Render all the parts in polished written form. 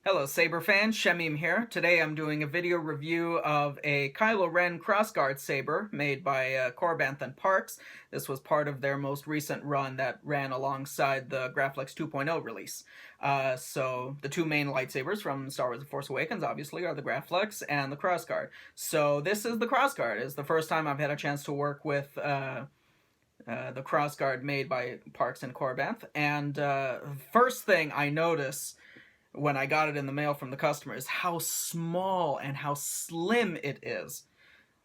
Hello Saber fans, Shemim here. Today I'm doing a video review of a Kylo Ren crossguard saber made by Korbanth and Parks. This was part of their most recent run that ran alongside the Graphics 2.0 release. So the two main lightsabers from Star Wars The Force Awakens obviously are the Graphics and the crossguard. So this is the crossguard. It's the first time I've had a chance to work with the crossguard made by Parks and Korbanth. And first thing I notice when I got it in the mail from the customer is how small and how slim it is.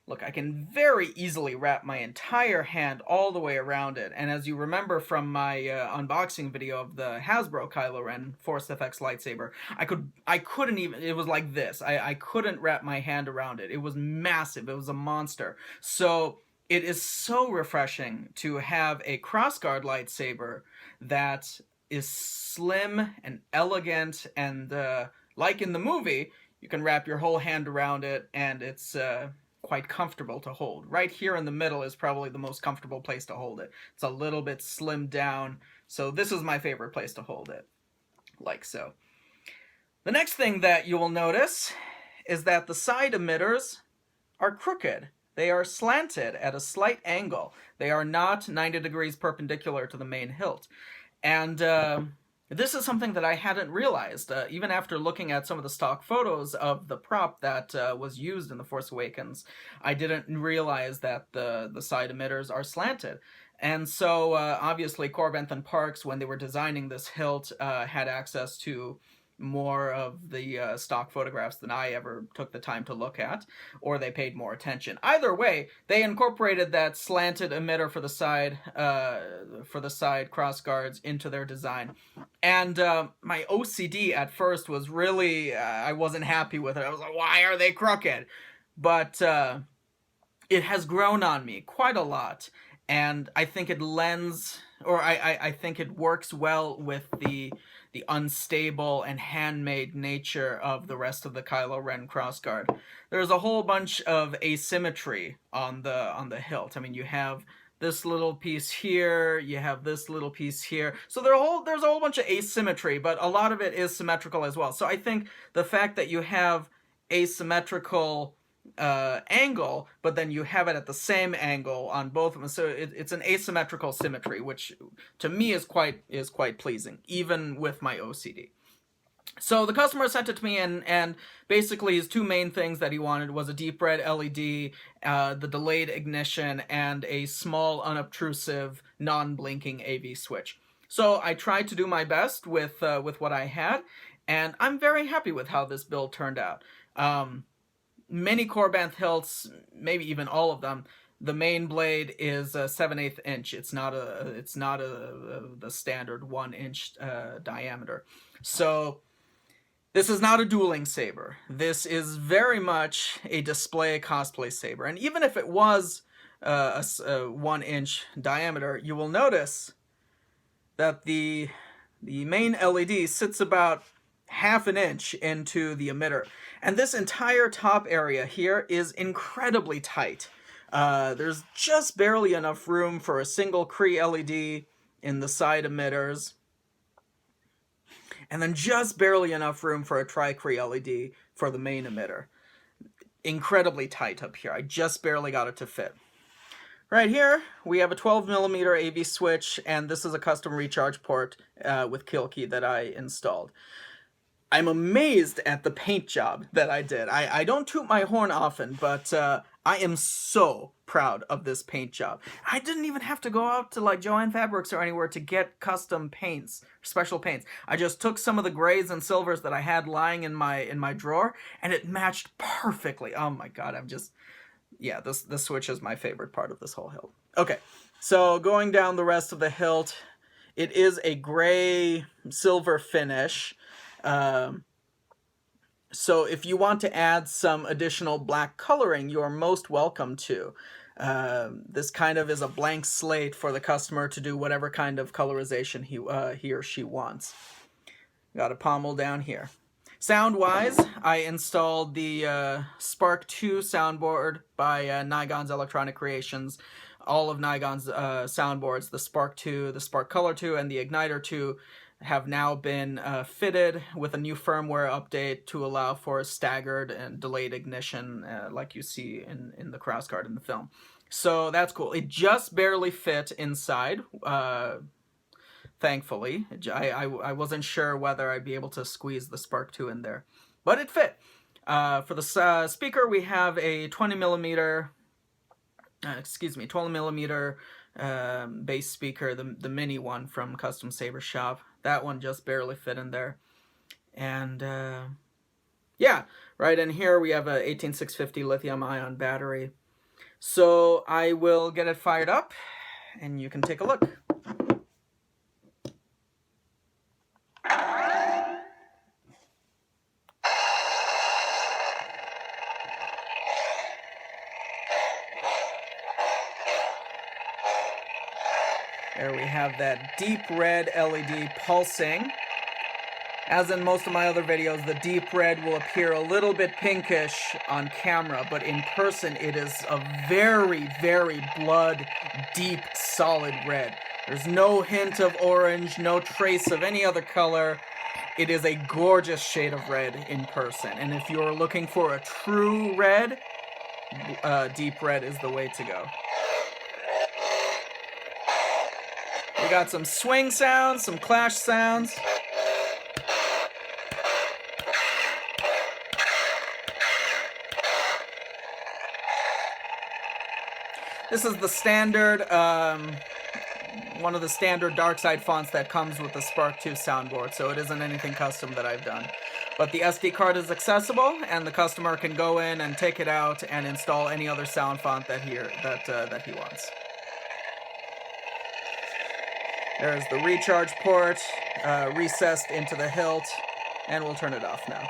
Look, I can very easily wrap my entire hand all the way around it, and as you remember from my unboxing video of the Hasbro Kylo Ren Force FX lightsaber, I couldn't even, it was like this. I couldn't wrap my hand around it. It was massive. It was a monster. So it is so refreshing to have a crossguard lightsaber that is slim and elegant, and like in the movie, you can wrap your whole hand around it, and it's quite comfortable to hold. Right here in the middle is probably the most comfortable place to hold it. It's a little bit slimmed down, so this is my favorite place to hold it, like so. The next thing that you will notice is that the side emitters are crooked. They are slanted at a slight angle. They are not 90 degrees perpendicular to the main hilt. And this is something that I hadn't realized, even after looking at some of the stock photos of the prop that was used in The Force Awakens. I didn't realize that the side emitters are slanted. And so, obviously, Korbanth and Parks, when they were designing this hilt, had access to more of the stock photographs than I ever took the time to look at, or they paid more attention. Either way, they incorporated that slanted emitter for the side crossguards into their design. And my OCD at first was really, I wasn't happy with it. I was like, why are they crooked? But it has grown on me quite a lot, and I think it lends, or I think it works well with the unstable and handmade nature of the rest of the Kylo Ren crossguard. There's a whole bunch of asymmetry on the hilt. I mean, you have this little piece here, you have this little piece here. So there's a whole bunch of asymmetry, but a lot of it is symmetrical as well. So I think the fact that you have asymmetrical angle, but then you have it at the same angle on both of them. So it's an asymmetrical symmetry, which to me is quite pleasing, even with my OCD. So the customer sent it to me, and basically his two main things that he wanted was a deep red LED, the delayed ignition, and a small, unobtrusive, non-blinking AV switch. So I tried to do my best with what I had, and I'm very happy with how this build turned out. Many Korbanth hilts, maybe even all of them, the main blade is a 7/8 inch. It's not the standard 1-inch diameter. So this is not a dueling saber. This is very much a display cosplay saber. And even if it was a 1-inch diameter, you will notice that the main LED sits about half an inch into the emitter. And this entire top area here is incredibly tight. There's just barely enough room for a single Cree LED in the side emitters, and then just barely enough room for a tri-Cree LED for the main emitter. Incredibly tight up here. I just barely got it to fit. Right here, we have a 12mm AV switch, and this is a custom recharge port with kill key that I installed. I'm amazed at the paint job that I did. I don't toot my horn often, but I am so proud of this paint job. I didn't even have to go out to like Joann Fabrics or anywhere to get custom paints, special paints. I just took some of the grays and silvers that I had lying in my drawer, and it matched perfectly. Oh my god, yeah, this switch is my favorite part of this whole hilt. Okay, so going down the rest of the hilt, it is a gray silver finish. So if you want to add some additional black coloring, you are most welcome to. This kind of is a blank slate for the customer to do whatever kind of colorization he or she wants. Got a pommel down here. Sound-wise, I installed the Spark 2 soundboard by Nigon's Electronic Creations. All of Nigon's soundboards, the Spark 2, the Spark Color 2, and the Igniter 2, have now been fitted with a new firmware update to allow for staggered and delayed ignition, like you see in the crossguard in the film. So that's cool. It just barely fit inside, thankfully. I wasn't sure whether I'd be able to squeeze the Spark 2 in there, but it fit. For the speaker, we have a 20 millimeter bass speaker, the mini one from Custom Saber Shop. That one just barely fit in there. And yeah, right in here we have a 18650 lithium ion battery. So I will get it fired up and you can take a look. There we have that deep red LED pulsing. As in most of my other videos, the deep red will appear a little bit pinkish on camera, but in person it is a very, very blood deep, solid red. There's no hint of orange, no trace of any other color. It is a gorgeous shade of red in person. And if you're looking for a true red, deep red is the way to go. We got some swing sounds, some clash sounds. This is the standard, one of the standard dark side fonts that comes with the Spark 2 soundboard, so it isn't anything custom that I've done. But the SD card is accessible, and the customer can go in and take it out and install any other sound font that he wants. There's the recharge port, recessed into the hilt, and we'll turn it off now.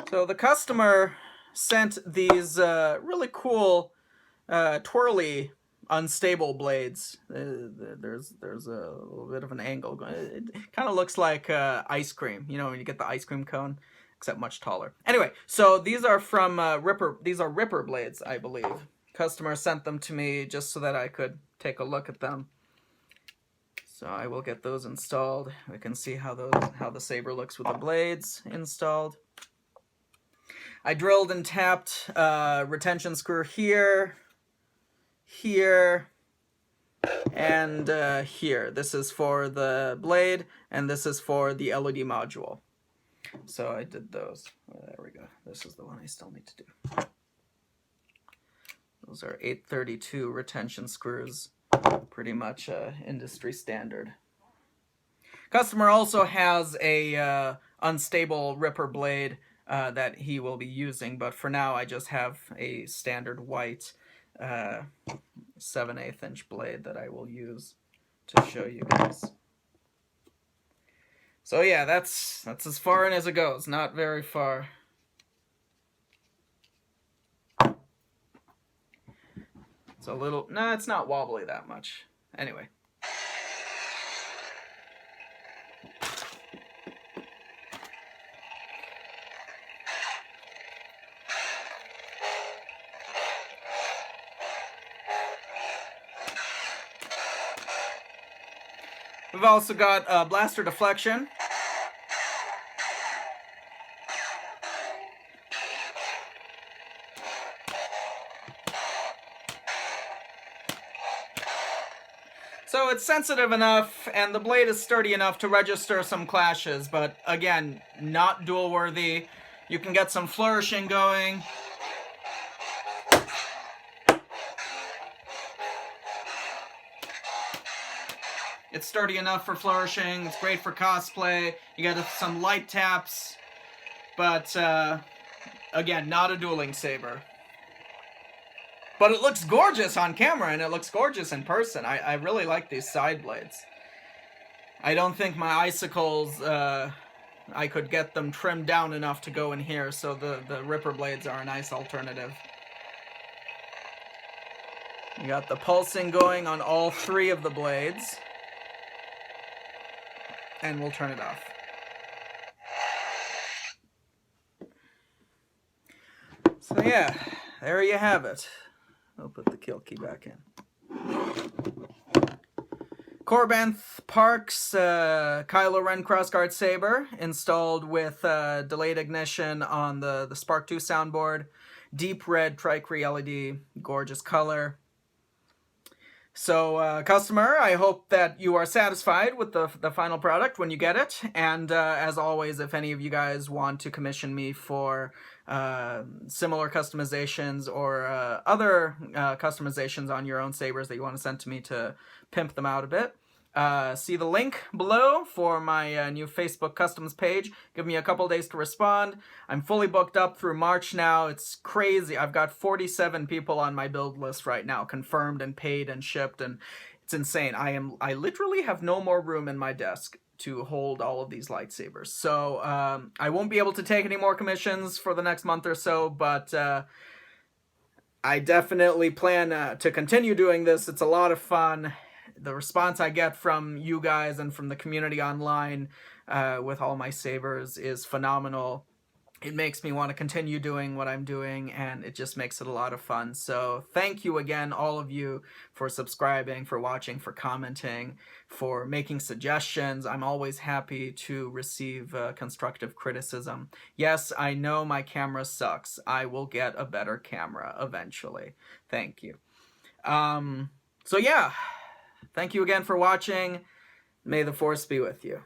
So the customer sent these really cool twirly unstable blades. There's a little bit of an angle going. It kind of looks like ice cream, you know, when you get the ice cream cone, except much taller. Anyway, so these are from Ripper. These are Ripper blades, I believe. Customer sent them to me just so that I could take a look at them. So I will get those installed. We can see how the saber looks with the blades installed. I drilled and tapped retention screw here, here, and here. This is for the blade, and this is for the LED module. So I did those. There we go. This is the one I still need to do. Those are 832 retention screws, pretty much industry standard. Customer also has a unstable Ripper blade that he will be using, but for now I just have a standard white 7/8 inch blade that I will use to show you guys. So yeah, that's as far in as it goes, not very far. It's a little, no, it's not wobbly that much. Anyway. We've also got blaster deflection. So it's sensitive enough, and the blade is sturdy enough to register some clashes, but again, not dual worthy. You can get some flourishing going. It's sturdy enough for flourishing. It's great for cosplay. You got some light taps, but again, not a dueling saber. But it looks gorgeous on camera, and it looks gorgeous in person. I really like these side blades. I don't think my icicles, I could get them trimmed down enough to go in here, so the Ripper blades are a nice alternative. You got the pulsing going on all three of the blades. And we'll turn it off. So yeah, there you have it. I'll put the kill key back in. Korbanth Park's Kylo Ren crossguard saber installed with delayed ignition on the Spark 2 soundboard. Deep red Cree LED, gorgeous color. So, customer, I hope that you are satisfied with the final product when you get it. And as always, if any of you guys want to commission me for similar customizations or other customizations on your own sabers that you want to send to me to pimp them out a bit, see the link below for my new Facebook customs page. Give me a couple days to respond. I'm fully booked up through March now. It's crazy. I've got 47 people on my build list right now, confirmed and paid and shipped, and it's insane. I literally have no more room in my desk to hold all of these lightsabers. So I won't be able to take any more commissions for the next month or so, but I definitely plan to continue doing this. It's a lot of fun. The response I get from you guys and from the community online with all my sabers is phenomenal. It makes me want to continue doing what I'm doing, and it just makes it a lot of fun. So thank you again, all of you, for subscribing, for watching, for commenting, for making suggestions. I'm always happy to receive constructive criticism. Yes, I know my camera sucks. I will get a better camera eventually. Thank you. So yeah. Thank you again for watching. May the Force be with you.